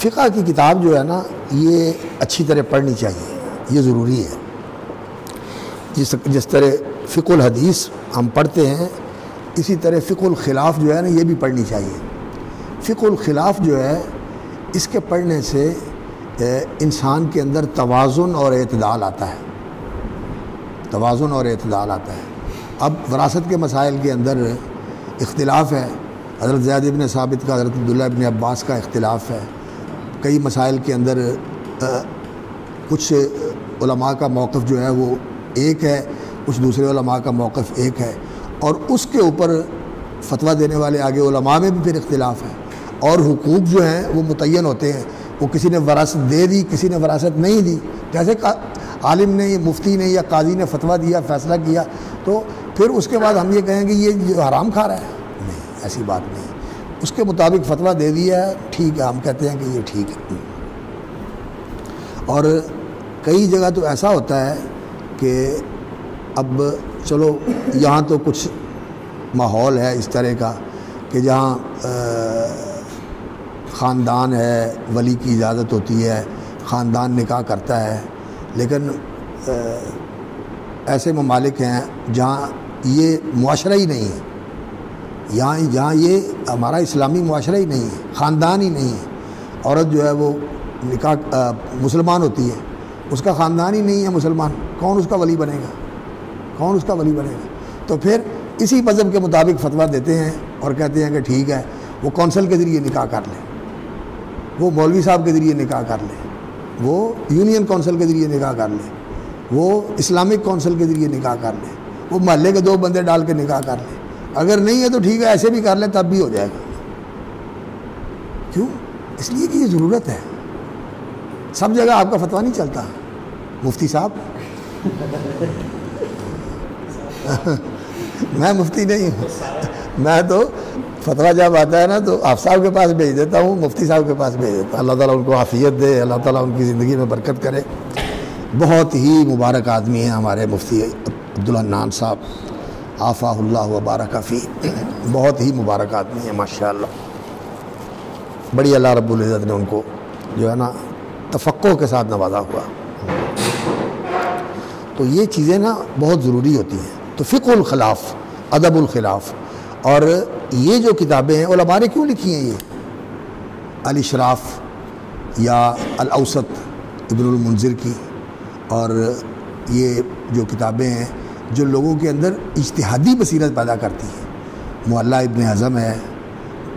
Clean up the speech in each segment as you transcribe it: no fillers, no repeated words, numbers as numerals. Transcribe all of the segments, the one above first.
فقہ کی کتاب جو ہے نا یہ اچھی طرح پڑھنی چاہیے، یہ ضروری ہے۔ جس طرح فقہ الحدیث ہم پڑھتے ہیں اسی طرح فقہ الخلاف جو ہے نا یہ بھی پڑھنی چاہیے۔ فقہ الخلاف جو ہے اس کے پڑھنے سے انسان کے اندر توازن اور اعتدال آتا ہے، توازن اور اعتدال آتا ہے۔ اب وراثت کے مسائل کے اندر اختلاف ہے، حضرت زید بن ثابت کا حضرت عبداللہ ابن عباس کا اختلاف ہے، کئی مسائل کے اندر کچھ علماء کا موقف جو ہے وہ ایک ہے، کچھ دوسرے علماء کا موقف ایک ہے، اور اس کے اوپر فتویٰ دینے والے آگے علماء میں بھی پھر اختلاف ہے، اور حقوق جو ہیں وہ متعین ہوتے ہیں، وہ کسی نے وراثت دے دی، کسی نے وراثت نہیں دی، جیسے عالم نے، مفتی نے یا قاضی نے فتویٰ دیا، فیصلہ کیا، تو پھر اس کے بعد ہم یہ کہیں گے یہ حرام کھا رہا ہے؟ نہیں، ایسی بات نہیں، اس کے مطابق فتویٰ دے دیا ہے، ٹھیک ہے، ہم کہتے ہیں کہ یہ ٹھیک ہے۔ اور کئی جگہ تو ایسا ہوتا ہے کہ اب چلو یہاں تو کچھ ماحول ہے اس طرح کا کہ جہاں خاندان ہے، ولی کی اجازت ہوتی ہے، خاندان نکاح کرتا ہے، لیکن ایسے ممالک ہیں جہاں یہ معاشرہ ہی نہیں ہے، جہاں یہ ہمارا اسلامی معاشرہ ہی نہیں ہے، خاندان ہی نہیں ہے، عورت جو ہے وہ نکاح مسلمان ہوتی ہے، اس کا خاندان ہی نہیں ہے مسلمان، کون اس کا ولی بنے گا؟ کون اس کا ولی بنے گا؟ تو پھر اسی مذہب کے مطابق فتویٰ دیتے ہیں اور کہتے ہیں کہ ٹھیک ہے، وہ کونسل کے ذریعے نکاح کر لیں، وہ مولوی صاحب کے ذریعے نکاح کر لیں، وہ یونین کونسل کے ذریعے نکاح کر لیں، وہ اسلامک کونسل کے ذریعے نکاح کر لیں، وہ محلے کے 2 بندے ڈال کے نکاح کر لیں، اگر نہیں ہے تو ٹھیک ہے ایسے بھی کر لیں تب بھی ہو جائے گا۔ کیوں؟ اس لیے کہ یہ ضرورت ہے، سب جگہ آپ کا فتویٰ نہیں چلتا مفتی صاحب۔ میں مفتی نہیں ہوں، میں تو فتویٰ جب آتا ہے نا تو آپ صاحب کے پاس بھیج دیتا ہوں، مفتی صاحب کے پاس بھیج دیتا ہوں۔ اللہ تعالیٰ ان کو عافیت دے، اللہ تعالیٰ ان کی زندگی میں برکت کرے۔ بہت ہی مبارک آدمی ہیں ہمارے مفتی عبدالحنان صاحب، عافہ اللہ وبارک فی، بہت ہی مبارک آدمی ہیں ماشاءاللہ۔ بڑی اللہ رب العزت نے ان کو جو ہے نا تفقع کے ساتھ نوازا ہوا۔ تو یہ چیزیں نا بہت ضروری ہوتی ہیں۔ تو فقہ الخلاف، ادب الخلاف، اور یہ جو کتابیں ہیں علماء نے کیوں لکھی ہیں؟ یہ الاشراف یا الاوسط ابن المنذر کی، اور یہ جو کتابیں ہیں جو لوگوں کے اندر اجتہادی بصیرت پیدا کرتی ہیں، معلی ابن حزم ہے،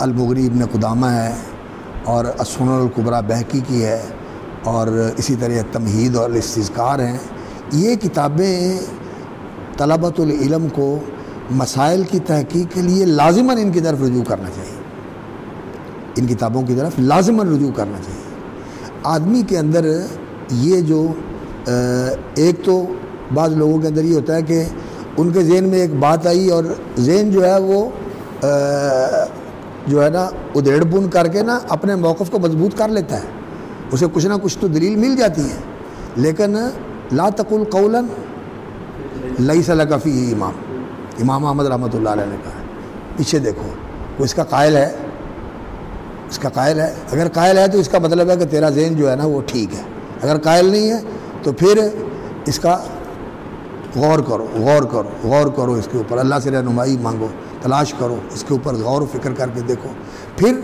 المغنی ابن قدامہ ہے، اور السنن الکبریٰ بہقی کی ہے، اور اسی طرح تمہید اور الاستذکار ہیں۔ یہ کتابیں طلبۃ العلم کو مسائل کی تحقیق کے لیے لازماً ان کی طرف رجوع کرنا چاہیے، ان کتابوں کی طرف لازماً رجوع کرنا چاہیے۔ آدمی کے اندر یہ جو ایک تو بعض لوگوں کے اندر یہ ہوتا ہے کہ ان کے ذہن میں ایک بات آئی اور ذہن جو ہے وہ جو ہے نا ادھیڑ بن کر کے نا اپنے موقف کو مضبوط کر لیتا ہے، اسے کچھ نہ کچھ تو دلیل مل جاتی ہے، لیکن لا تقل قولا لیس لک فیہ امام احمد رحمۃ اللہ علیہ نے کہا ہے، پیچھے دیکھو وہ اس کا قائل ہے، اس کا قائل ہے، اگر قائل ہے تو اس کا مطلب ہے کہ تیرا ذہن جو ہے نا وہ ٹھیک ہے، اگر قائل نہیں ہے تو پھر اس کا غور کرو، غور کرو، غور کرو، اس کے اوپر اللہ سے رہنمائی مانگو، تلاش کرو، اس کے اوپر غور و فکر کر کے دیکھو، پھر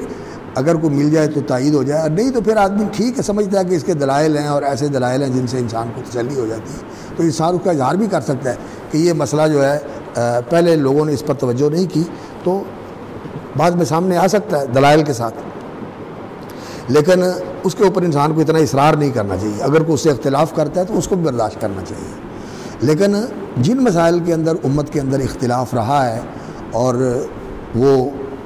اگر کوئی مل جائے تو تائید ہو جائے، اور نہیں تو پھر آدمی ٹھیک ہے سمجھتا ہے کہ اس کے دلائل ہیں اور ایسے دلائل ہیں جن سے انسان کو تسلی ہو جاتی ہے، تو انسان اس کا اظہار بھی کر سکتا ہے کہ یہ مسئلہ جو ہے پہلے لوگوں نے اس پر توجہ نہیں کی، تو بعد میں سامنے آ سکتا ہے دلائل کے ساتھ، لیکن اس کے اوپر انسان کو اتنا اصرار نہیں کرنا چاہیے، اگر کوئی اس سے اختلاف کرتا ہے تو اس کو بھی برداشت کرنا چاہیے۔ لیکن جن مسائل کے اندر امت کے اندر اختلاف رہا ہے اور وہ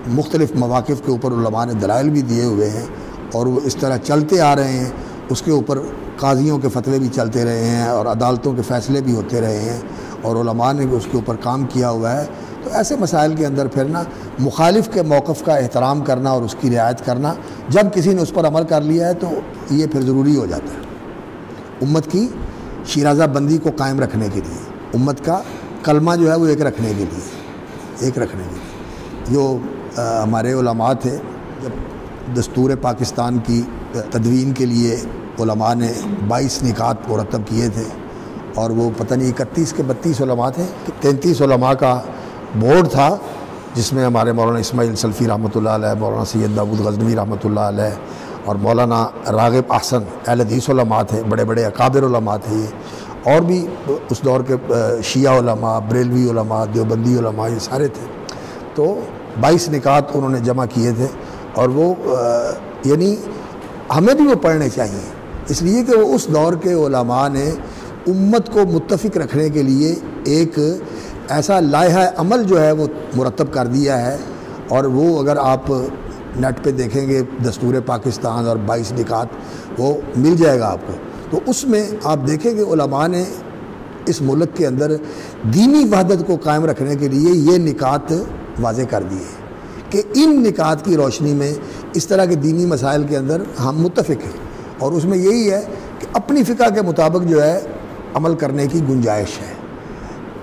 مختلف مواقف کے اوپر علماء نے دلائل بھی دیے ہوئے ہیں اور وہ اس طرح چلتے آ رہے ہیں، اس کے اوپر قاضیوں کے فتوے بھی چلتے رہے ہیں اور عدالتوں کے فیصلے بھی ہوتے رہے ہیں اور علماء نے بھی اس کے اوپر کام کیا ہوا ہے، تو ایسے مسائل کے اندر پھر نا مخالف کے موقف کا احترام کرنا اور اس کی رعایت کرنا، جب کسی نے اس پر عمل کر لیا ہے تو یہ پھر ضروری ہو جاتا ہے امت کی شیرازہ بندی کو قائم رکھنے کے لیے، امت کا کلمہ جو ہے وہ ایک رکھنے کے لیے جو ہمارے علماء تھے، جب دستور پاکستان کی تدوین کے لیے علماء نے 22 نکات مرتب کیے تھے، اور وہ پتہ نہیں 31 کے 32 علماء تھے، 33 علماء کا بورڈ تھا، جس میں ہمارے مولانا اسماعیل سلفی رحمۃ اللہ علیہ، مولانا سید داود غزنوی رحمۃ اللہ علیہ، اور مولانا راغب احسن اہل حدیث علماء تھے، بڑے بڑے اکابر علماء تھے یہ، اور بھی اس دور کے شیعہ علماء، بریلوی علماء، دیوبندی علماء، یہ سارے تھے۔ تو 22 نکات انہوں نے جمع کیے تھے، اور وہ یعنی ہمیں بھی وہ پڑھنے چاہیے، اس لیے کہ وہ اس دور کے علماء نے امت کو متفق رکھنے کے لیے ایک ایسا لائحہ عمل جو ہے وہ مرتب کر دیا ہے، اور وہ اگر آپ نیٹ پہ دیکھیں گے دستور پاکستان اور 22 نکات، وہ مل جائے گا آپ کو۔ تو اس میں آپ دیکھیں کہ علماء نے اس ملک کے اندر دینی وحدت کو قائم رکھنے کے لیے یہ نکات واضح کر دیے کہ ان نکات کی روشنی میں اس طرح کے دینی مسائل کے اندر ہم متفق ہیں، اور اس میں یہی ہے کہ اپنی فقہ کے مطابق جو ہے عمل کرنے کی گنجائش ہے۔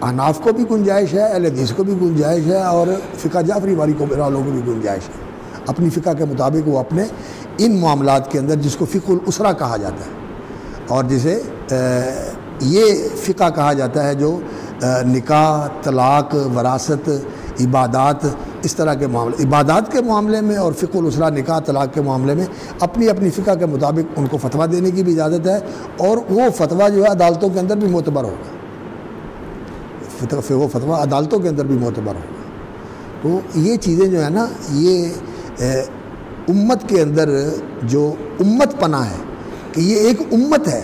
احناف کو بھی گنجائش ہے، اہل حدیث کو بھی گنجائش ہے، اور فقہ جعفری والی والوں کو بھی گنجائش ہے۔ اپنی فقہ کے مطابق وہ اپنے ان معاملات کے اندر، جس کو فقہ الاسرہ کہا جاتا ہے، اور جسے یہ فقہ کہا جاتا ہے جو نکاح، طلاق، وراثت، عبادات، اس طرح کے معاملے، عبادات کے معاملے میں اور فقہ الاسرہ نکاح طلاق کے معاملے میں اپنی اپنی فقہ کے مطابق ان کو فتویٰ دینے کی بھی اجازت ہے، اور وہ فتویٰ جو ہے عدالتوں کے اندر بھی معتبر ہوگا، وہ فتویٰ عدالتوں کے اندر بھی معتبر ہوگا۔ تو یہ چیزیں جو ہے نا، یہ امت کے اندر جو امت پناہ ہے کہ یہ ایک امت ہے،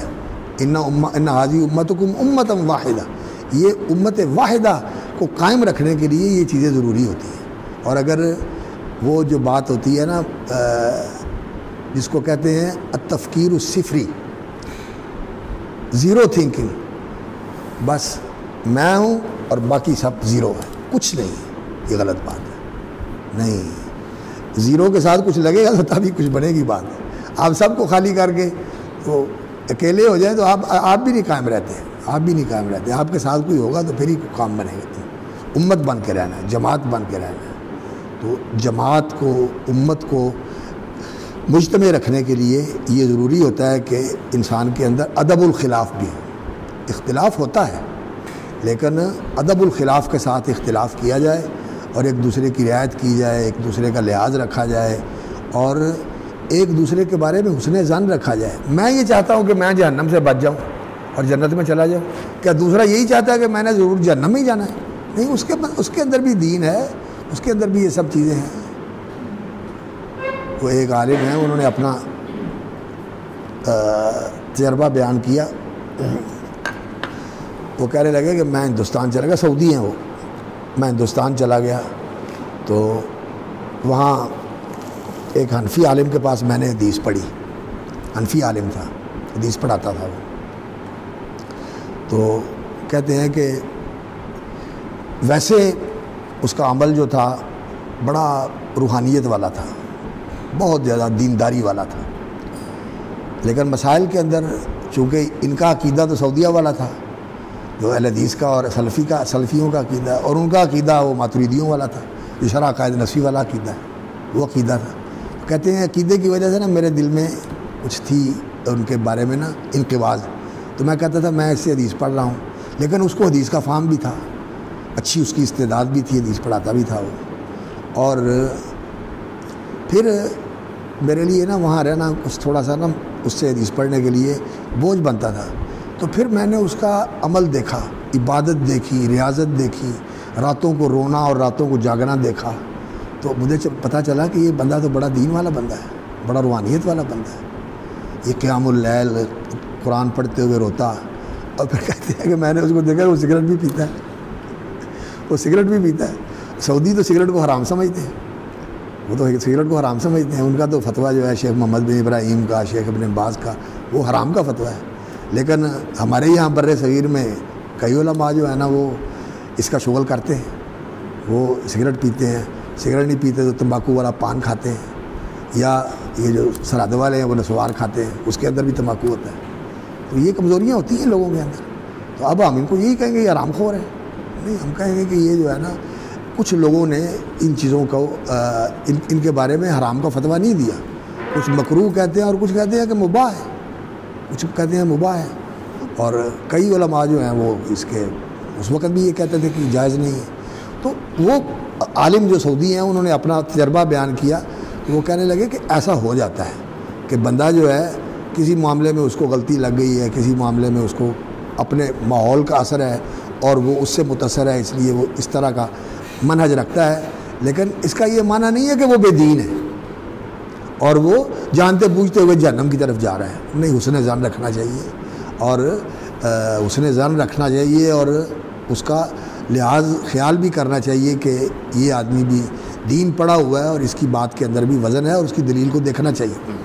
ان حاضی امتکم امتا واحدہ، یہ امت واحدہ کو قائم رکھنے کے لیے یہ چیزیں ضروری ہوتی ہیں۔ اور اگر وہ جو بات ہوتی ہے نا جس کو کہتے ہیں التفکیر الصفری، زیرو تھنکنگ، بس میں ہوں اور باقی سب زیرو ہے، کچھ نہیں، یہ غلط بات ہے۔ نہیں، زیرو کے ساتھ کچھ لگے گا تو تبھی کچھ بنے گی بات ہے۔ آپ سب کو خالی کر کے وہ اکیلے ہو جائیں تو آپ بھی نہیں قائم رہتے، آپ بھی نہیں قائم رہتے، آپ کے ساتھ کوئی ہوگا تو پھر ہی کام بنے گا۔ امت بن کے رہنا ہے، جماعت بن کے رہنا ہے۔ تو جماعت کو، امت کو مجتمع رکھنے کے لیے یہ ضروری ہوتا ہے کہ انسان کے اندر ادب الخلاف بھی ہو۔ اختلاف ہوتا ہے، لیکن ادب الخلاف کے ساتھ اختلاف کیا جائے، اور ایک دوسرے کی رعایت کی جائے، ایک دوسرے کا لحاظ رکھا جائے، اور ایک دوسرے کے بارے میں حسن ظن رکھا جائے۔ میں یہ چاہتا ہوں کہ میں جہنم سے بچ جاؤں اور جنت میں چلا جاؤں، کیا دوسرا یہی چاہتا ہے کہ میں نے ضرور جہنم میں ہی جانا ہے؟ نہیں، اس کے اندر بھی دین ہے، اس کے اندر بھی یہ سب چیزیں ہیں۔ وہ ایک عالم ہیں، انہوں نے اپنا تجربہ بیان کیا۔ وہ کہنے لگے کہ میں ہندوستان چلا گیا، سعودی ہیں وہ، میں ہندوستان چلا گیا تو وہاں ایک حنفی عالم کے پاس میں نے حدیث پڑھی، حنفی عالم تھا، حدیث پڑھاتا تھا وہ۔ تو کہتے ہیں کہ ویسے اس کا عمل جو تھا بڑا روحانیت والا تھا، بہت زیادہ دینداری والا تھا، لیکن مسائل کے اندر چونکہ ان کا عقیدہ تو سعودیہ والا تھا، جو اہل حدیث کا اور سلفیوں کا عقیدہ، اور ان کا عقیدہ وہ ماتریدیوں والا تھا، جو شرح عقائد نفسی والا عقیدہ ہے، وہ عقیدہ تھا۔ کہتے ہیں عقیدے کی وجہ سے نا میرے دل میں کچھ تھی ان کے بارے میں نا انقباض، تو میں کہتا تھا میں اس سے حدیث پڑھ رہا ہوں، لیکن اس کو حدیث کا فہم بھی تھا، اچھی اس کی استعداد بھی تھی، حدیث پڑھاتا بھی تھا وہ۔ اور پھر میرے لیے نا وہاں رہنا کچھ تھوڑا سا نا اس سے حدیث پڑھنے کے لیے بوجھ بنتا تھا۔ تو پھر میں نے اس کا عمل دیکھا، عبادت دیکھی، ریاضت دیکھی، راتوں کو رونا اور راتوں کو جاگنا دیکھا، تو مجھے پتہ چلا کہ یہ بندہ تو بڑا دین والا بندہ ہے، بڑا روحانیت والا بندہ ہے۔ یہ قیام اللیل قرآن پڑھتے ہوئے روتا، اور پھر کہتے ہیں کہ میں نے اس کو دیکھا وہ سگریٹ بھی پیتا ہے، وہ سگریٹ بھی پیتا ہے۔ سعودی تو سگریٹ کو حرام سمجھتے ہیں، وہ تو سگریٹ کو حرام سمجھتے ہیں، ان کا تو فتویٰ جو ہے شیخ محمد بن ابراہیم کا، شیخ ابن باز کا، وہ حرام کا فتویٰ ہے۔ لیکن ہمارے یہاں بر صغیر میں کئی علماء جو ہے نا وہ اس کا شغل کرتے ہیں، وہ سگریٹ پیتے ہیں، سگریٹ نہیں پیتے تو تمباکو والا پان کھاتے ہیں، یا یہ جو سرحد والے ہیں وہ نسوار کھاتے ہیں، اس کے اندر بھی تمباکو ہوتا ہے۔ تو یہ کمزوریاں ہوتی ہیں لوگوں کے اندر۔ تو اب ہم ان کو یہی کہیں گے یہ حرام خور ہے؟ نہیں، ہم کہیں گے کہ یہ جو ہے نا کچھ لوگوں نے ان چیزوں کو ان کے بارے میں حرام کا فتویٰ نہیں دیا، کچھ مکروہ کہتے ہیں اور کچھ کہتے ہیں کہ مباح ہے، کچھ کہتے ہیں مباح ہے، اور کئی علماء جو ہیں وہ اس کے اس وقت بھی یہ کہتے تھے کہ جائز نہیں ہے۔ تو وہ عالم جو سعودی ہیں انہوں نے اپنا تجربہ بیان کیا، تو وہ کہنے لگے کہ ایسا ہو جاتا ہے کہ بندہ جو ہے کسی معاملے میں اس کو غلطی لگ گئی ہے، کسی معاملے میں اس کو اپنے ماحول کا اثر ہے اور وہ اس سے متاثر ہے، اس لیے وہ اس طرح کا منہج رکھتا ہے، لیکن اس کا یہ معنی نہیں ہے کہ وہ بے دین ہے اور وہ جانتے بوجھتے ہوئے جہنم کی طرف جا رہا ہے۔ نہیں، حسن ظن رکھنا چاہیے، اور حسن ظن رکھنا چاہیے، اور اس کا لحاظ خیال بھی کرنا چاہیے کہ یہ آدمی بھی دین پڑھا ہوا ہے اور اس کی بات کے اندر بھی وزن ہے، اور اس کی دلیل کو دیکھنا چاہیے۔